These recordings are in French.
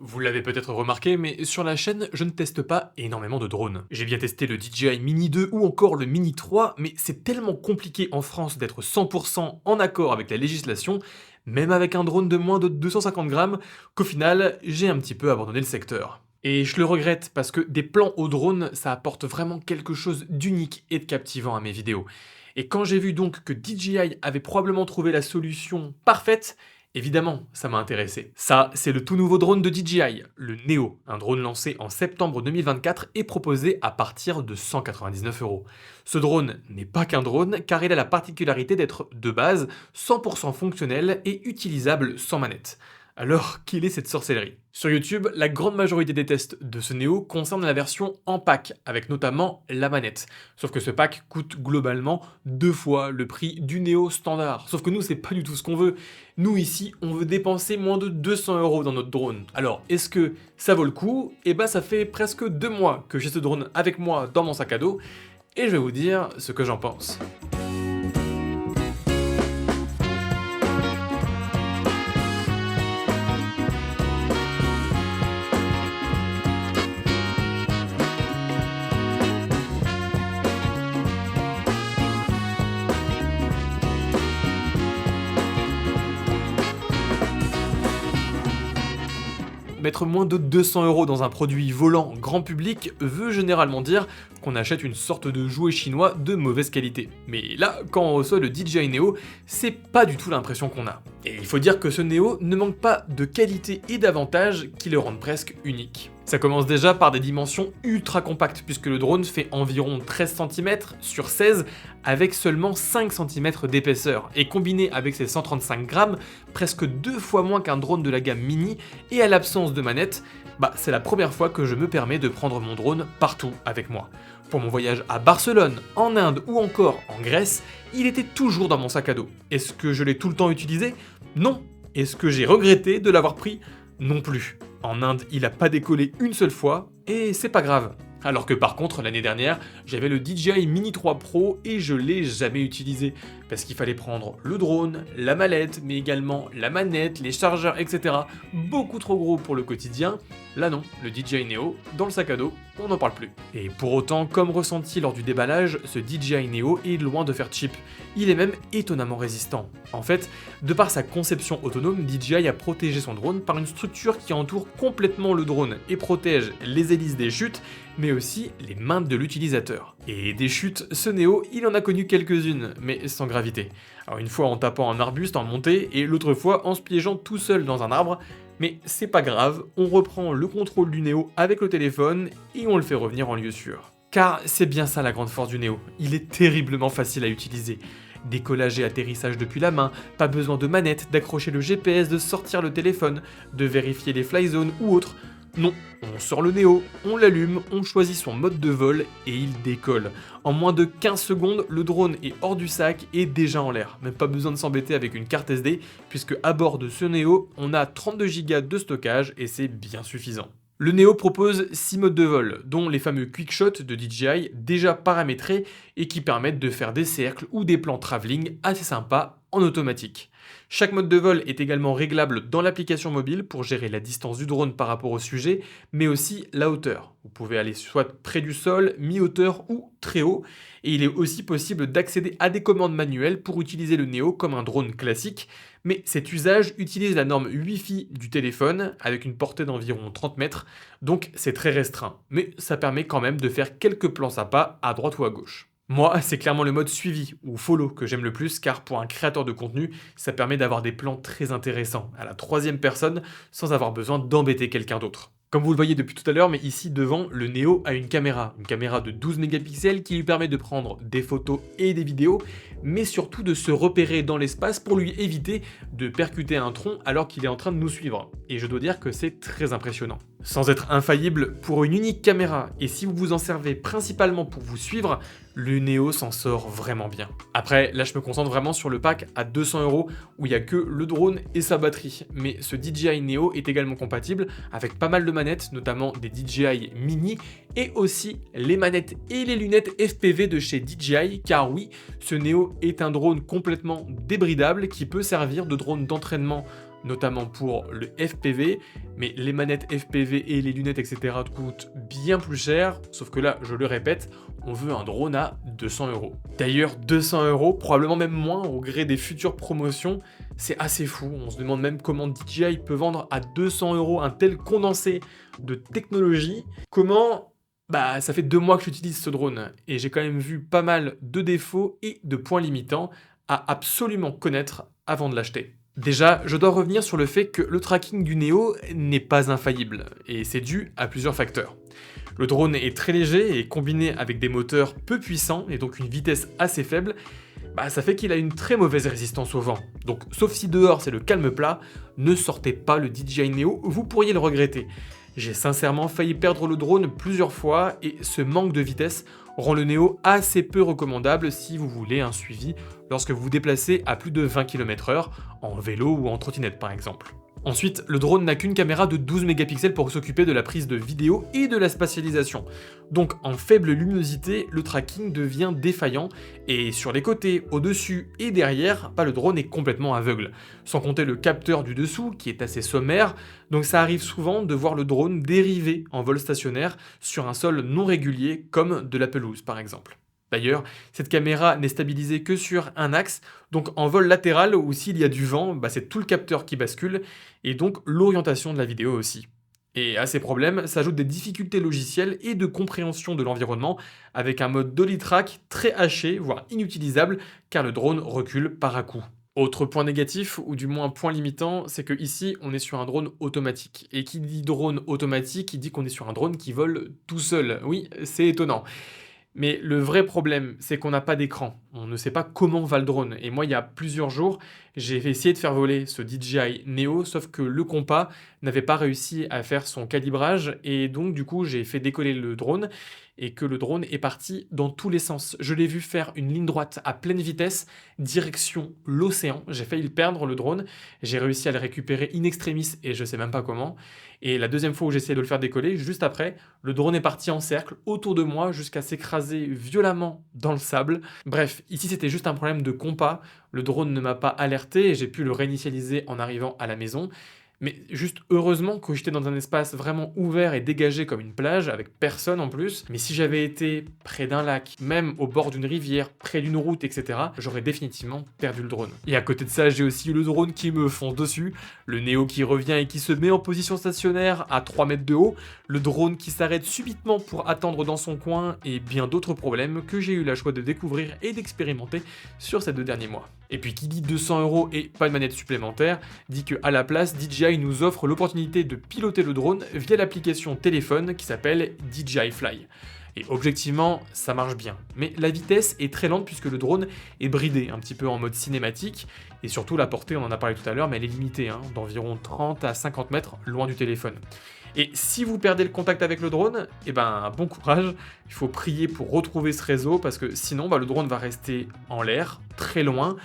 Vous l'avez peut-être remarqué, mais sur la chaîne, je ne teste pas énormément de drones. J'ai bien testé le DJI Mini 2 ou encore le Mini 3, mais c'est tellement compliqué en France d'être 100% en accord avec la législation, même avec un drone de moins de 250 grammes, qu'au final, j'ai un petit peu abandonné le secteur. Et je le regrette parce que des plans au drone, ça apporte vraiment quelque chose d'unique et de captivant à mes vidéos. Et quand j'ai vu donc que DJI avait probablement trouvé la solution parfaite, évidemment, ça m'a intéressé. Ça, c'est le tout nouveau drone de DJI, le Neo, un drone lancé en septembre 2024 et proposé à partir de 199 euros. Ce drone n'est pas qu'un drone car il a la particularité d'être de base 100% fonctionnel et utilisable sans manette. Alors, quelle est cette sorcellerie? Sur YouTube, la grande majorité des tests de ce Neo concernent la version en pack, avec notamment la manette. Sauf que ce pack coûte globalement 2 fois le prix du Neo standard. Sauf que nous, c'est pas du tout ce qu'on veut. Nous, ici, on veut dépenser moins de 200 euros dans notre drone. Alors, est-ce que ça vaut le coup? Eh ben, ça fait presque 2 mois que j'ai ce drone avec moi dans mon sac à dos, et je vais vous dire ce que j'en pense. Mettre moins de 200 euros dans un produit volant grand public veut généralement dire qu'on achète une sorte de jouet chinois de mauvaise qualité. Mais là, quand on reçoit le DJI Neo, c'est pas du tout l'impression qu'on a. Et il faut dire que ce Neo ne manque pas de qualité et d'avantages qui le rendent presque unique. Ça commence déjà par des dimensions ultra compactes, puisque le drone fait environ 13 cm sur 16 avec seulement 5 cm d'épaisseur, et combiné avec ses 135 grammes, presque 2 fois moins qu'un drone de la gamme Mini, et à l'absence de manette, c'est la première fois que je me permets de prendre mon drone partout avec moi. Pour mon voyage à Barcelone, en Inde ou encore en Grèce, il était toujours dans mon sac à dos. Est-ce que je l'ai tout le temps utilisé? Non. Est-ce que j'ai regretté de l'avoir pris? Non plus. En Inde, il a pas décollé une seule fois, et c'est pas grave. Alors que par contre, l'année dernière, j'avais le DJI Mini 3 Pro et je l'ai jamais utilisé. Parce qu'il fallait prendre le drone, la mallette, mais également la manette, les chargeurs, etc. Beaucoup trop gros pour le quotidien. Là non, le DJI Neo, dans le sac à dos, on n'en parle plus. Et pour autant, comme ressenti lors du déballage, ce DJI Neo est loin de faire cheap. Il est même étonnamment résistant. En fait, de par sa conception autonome, DJI a protégé son drone par une structure qui entoure complètement le drone et protège les hélices des chutes, mais aussi les mains de l'utilisateur. Et des chutes, ce Neo, il en a connu quelques-unes, mais sans gravité. Alors une fois en tapant un arbuste en montée, et l'autre fois en se piégeant tout seul dans un arbre, mais c'est pas grave, on reprend le contrôle du Neo avec le téléphone, et on le fait revenir en lieu sûr. Car c'est bien ça la grande force du Neo, il est terriblement facile à utiliser. Décollage et atterrissage depuis la main, pas besoin de manette, d'accrocher le GPS, de sortir le téléphone, de vérifier les fly zones ou autres. Non, on sort le Neo, on l'allume, on choisit son mode de vol et il décolle. En moins de 15 secondes, le drone est hors du sac et déjà en l'air. Même pas besoin de s'embêter avec une carte SD, puisque à bord de ce Neo, on a 32 Go de stockage et c'est bien suffisant. Le Neo propose 6 modes de vol, dont les fameux Quick Shot de DJI déjà paramétrés et qui permettent de faire des cercles ou des plans travelling assez sympas en automatique. Chaque mode de vol est également réglable dans l'application mobile pour gérer la distance du drone par rapport au sujet, mais aussi la hauteur. Vous pouvez aller soit près du sol, mi-hauteur ou très haut, et il est aussi possible d'accéder à des commandes manuelles pour utiliser le Neo comme un drone classique, mais cet usage utilise la norme Wi-Fi du téléphone avec une portée d'environ 30 mètres, donc c'est très restreint, mais ça permet quand même de faire quelques plans sympas à droite ou à gauche. Moi, c'est clairement le mode suivi ou follow que j'aime le plus car pour un créateur de contenu, ça permet d'avoir des plans très intéressants à la troisième personne sans avoir besoin d'embêter quelqu'un d'autre. Comme vous le voyez depuis tout à l'heure, mais ici devant, le Neo a une caméra de 12 mégapixels qui lui permet de prendre des photos et des vidéos, mais surtout de se repérer dans l'espace pour lui éviter de percuter un tronc alors qu'il est en train de nous suivre. Et je dois dire que c'est très impressionnant. Sans être infaillible, pour une unique caméra, et si vous vous en servez principalement pour vous suivre, le Neo s'en sort vraiment bien. Après, là je me concentre vraiment sur le pack à 200 euros où il n'y a que le drone et sa batterie. Mais ce DJI Neo est également compatible avec pas mal de manettes, notamment des DJI Mini et aussi les manettes et les lunettes FPV de chez DJI, car oui, ce Neo est un drone complètement débridable qui peut servir de drone d'entraînement notamment pour le FPV, mais les manettes FPV et les lunettes, etc. coûtent bien plus cher, sauf que là, je le répète, on veut un drone à 200 €. D'ailleurs, 200 €, probablement même moins au gré des futures promotions, c'est assez fou. On se demande même comment DJI peut vendre à 200 € un tel condensé de technologie. Comment? Bah, ça fait 2 mois que j'utilise ce drone, et j'ai quand même vu pas mal de défauts et de points limitants à absolument connaître avant de l'acheter. Déjà, je dois revenir sur le fait que le tracking du Neo n'est pas infaillible, et c'est dû à plusieurs facteurs. Le drone est très léger et combiné avec des moteurs peu puissants et donc une vitesse assez faible, bah, ça fait qu'il a une très mauvaise résistance au vent. Donc sauf si dehors c'est le calme plat, ne sortez pas le DJI Neo, vous pourriez le regretter. J'ai sincèrement failli perdre le drone plusieurs fois et ce manque de vitesse rend le Neo assez peu recommandable si vous voulez un suivi lorsque vous vous déplacez à plus de 20 km/h en vélo ou en trottinette par exemple. Ensuite, le drone n'a qu'une caméra de 12 mégapixels pour s'occuper de la prise de vidéo et de la spatialisation. Donc en faible luminosité, le tracking devient défaillant et sur les côtés, au-dessus et derrière, le drone est complètement aveugle. Sans compter le capteur du dessous qui est assez sommaire, donc ça arrive souvent de voir le drone dériver en vol stationnaire sur un sol non régulier comme de la pelouse par exemple. D'ailleurs, cette caméra n'est stabilisée que sur un axe, donc en vol latéral ou s'il y a du vent, c'est tout le capteur qui bascule, et donc l'orientation de la vidéo aussi. Et à ces problèmes s'ajoutent des difficultés logicielles et de compréhension de l'environnement, avec un mode dolly track très haché, voire inutilisable, car le drone recule par à-coups. Autre point négatif, ou du moins point limitant, c'est que ici on est sur un drone automatique. Et qui dit drone automatique, il dit qu'on est sur un drone qui vole tout seul. Oui, c'est étonnant. Mais le vrai problème, c'est qu'on n'a pas d'écran. On ne sait pas comment va le drone. Et moi, il y a plusieurs jours, j'ai essayé de faire voler ce DJI Neo, sauf que le compas n'avait pas réussi à faire son calibrage. Et donc, du coup, j'ai fait décoller le drone et que le drone est parti dans tous les sens. Je l'ai vu faire une ligne droite à pleine vitesse, direction l'océan. J'ai failli le perdre, le drone. J'ai réussi à le récupérer in extremis et je sais même pas comment. Et la deuxième fois où j'ai essayé de le faire décoller, juste après, le drone est parti en cercle autour de moi jusqu'à s'écraser violemment dans le sable. Bref, ici c'était juste un problème de compas. Le drone ne m'a pas alerté et j'ai pu le réinitialiser en arrivant à la maison. Mais juste heureusement que j'étais dans un espace vraiment ouvert et dégagé comme une plage, avec personne en plus. Mais si j'avais été près d'un lac, même au bord d'une rivière, près d'une route, etc., j'aurais définitivement perdu le drone. Et à côté de ça, j'ai aussi le drone qui me fonce dessus, le Neo qui revient et qui se met en position stationnaire à 3 mètres de haut, le drone qui s'arrête subitement pour attendre dans son coin, et bien d'autres problèmes que j'ai eu la joie de découvrir et d'expérimenter sur ces 2 derniers mois. Et puis qui dit 200 € et pas de manette supplémentaire, dit que à la place, DJI nous offre l'opportunité de piloter le drone via l'application téléphone qui s'appelle DJI Fly. Et objectivement, ça marche bien. Mais la vitesse est très lente puisque le drone est bridé, un petit peu en mode cinématique, et surtout la portée, on en a parlé tout à l'heure, mais elle est limitée, d'environ 30 à 50 mètres loin du téléphone. Et si vous perdez le contact avec le drone, bon courage, il faut prier pour retrouver ce réseau parce que sinon le drone va rester en l'air, très loin,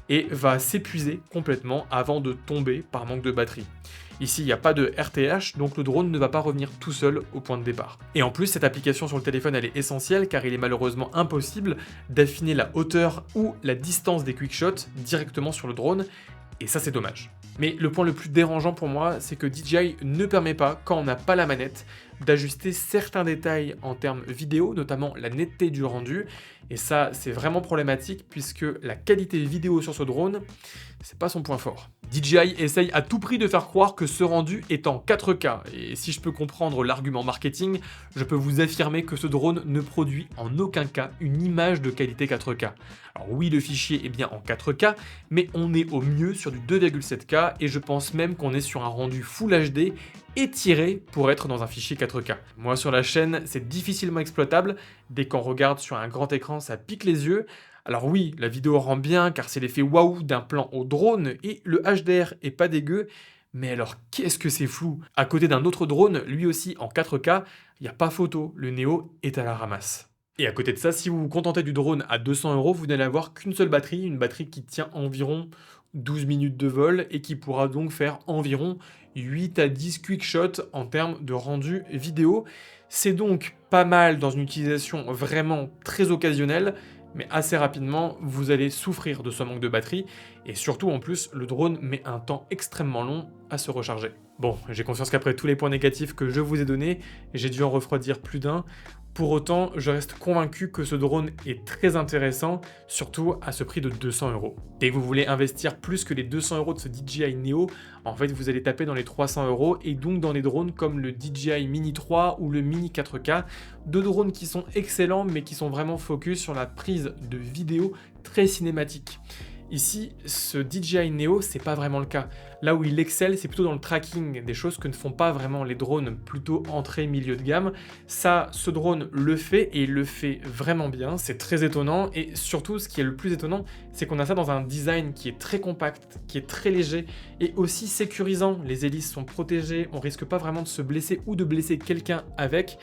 et va s'épuiser complètement avant de tomber par manque de batterie. Ici, il n'y a pas de RTH, donc le drone ne va pas revenir tout seul au point de départ. Et en plus, cette application sur le téléphone, elle est essentielle car il est malheureusement impossible d'affiner la hauteur ou la distance des quickshots directement sur le drone, et ça c'est dommage. Mais le point le plus dérangeant pour moi, c'est que DJI ne permet pas, quand on n'a pas la manette, d'ajuster certains détails en termes vidéo, notamment la netteté du rendu, et ça c'est vraiment problématique puisque la qualité vidéo sur ce drone, c'est pas son point fort. DJI essaye à tout prix de faire croire que ce rendu est en 4K, et si je peux comprendre l'argument marketing, je peux vous affirmer que ce drone ne produit en aucun cas une image de qualité 4K. Alors oui, le fichier est bien en 4K, mais on est au mieux sur du 2,7K, et je pense même qu'on est sur un rendu Full HD étiré pour être dans un fichier 4K. Moi sur la chaîne, c'est difficilement exploitable, dès qu'on regarde sur un grand écran, ça pique les yeux. Alors oui, la vidéo rend bien car c'est l'effet waouh d'un plan au drone et le HDR est pas dégueu, mais alors qu'est-ce que c'est flou. À côté d'un autre drone, lui aussi en 4K, il n'y a pas photo, le Neo est à la ramasse. Et à côté de ça, si vous vous contentez du drone à 200 €, vous n'allez avoir qu'une seule batterie, une batterie qui tient environ 12 minutes de vol et qui pourra donc faire environ 8 à 10 quickshots en termes de rendu vidéo. C'est donc pas mal dans une utilisation vraiment très occasionnelle, mais assez rapidement, vous allez souffrir de ce manque de batterie, et surtout en plus, le drone met un temps extrêmement long à se recharger. Bon, j'ai conscience qu'après tous les points négatifs que je vous ai donnés, j'ai dû en refroidir plus d'un. Pour autant, je reste convaincu que ce drone est très intéressant, surtout à ce prix de 200 €. Dès que vous voulez investir plus que les 200 € de ce DJI Neo, en fait, vous allez taper dans les 300 € et donc dans des drones comme le DJI Mini 3 ou le Mini 4K, deux drones qui sont excellents mais qui sont vraiment focus sur la prise de vidéo très cinématique. Ici, ce DJI Neo, c'est pas vraiment le cas. Là où il excelle, c'est plutôt dans le tracking, des choses que ne font pas vraiment les drones plutôt entrée milieu de gamme. Ça, ce drone le fait et il le fait vraiment bien, c'est très étonnant et surtout ce qui est le plus étonnant, c'est qu'on a ça dans un design qui est très compact, qui est très léger et aussi sécurisant. Les hélices sont protégées, on risque pas vraiment de se blesser ou de blesser quelqu'un avec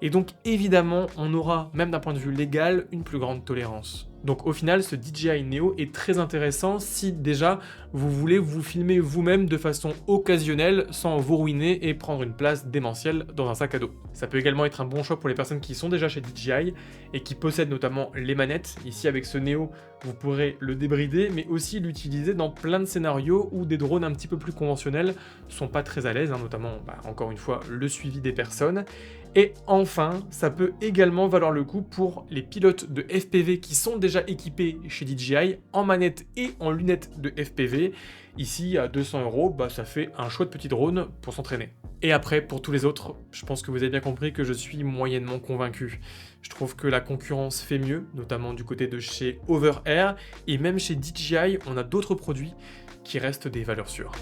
et donc évidemment, on aura, même d'un point de vue légal, une plus grande tolérance. Donc au final, ce DJI Neo est très intéressant si déjà vous voulez vous filmer vous-même de façon occasionnelle sans vous ruiner et prendre une place démentielle dans un sac à dos. Ça peut également être un bon choix pour les personnes qui sont déjà chez DJI et qui possèdent notamment les manettes. Ici avec ce Neo, vous pourrez le débrider mais aussi l'utiliser dans plein de scénarios où des drones un petit peu plus conventionnels sont pas très à l'aise, notamment encore une fois le suivi des personnes. Et enfin, ça peut également valoir le coup pour les pilotes de FPV qui sont déjà équipés chez DJI en manette et en lunettes de FPV. Ici, à 200 €, ça fait un chouette petit drone pour s'entraîner. Et après, pour tous les autres, je pense que vous avez bien compris que je suis moyennement convaincu. Je trouve que la concurrence fait mieux, notamment du côté de chez Overair, et même chez DJI, on a d'autres produits qui restent des valeurs sûres.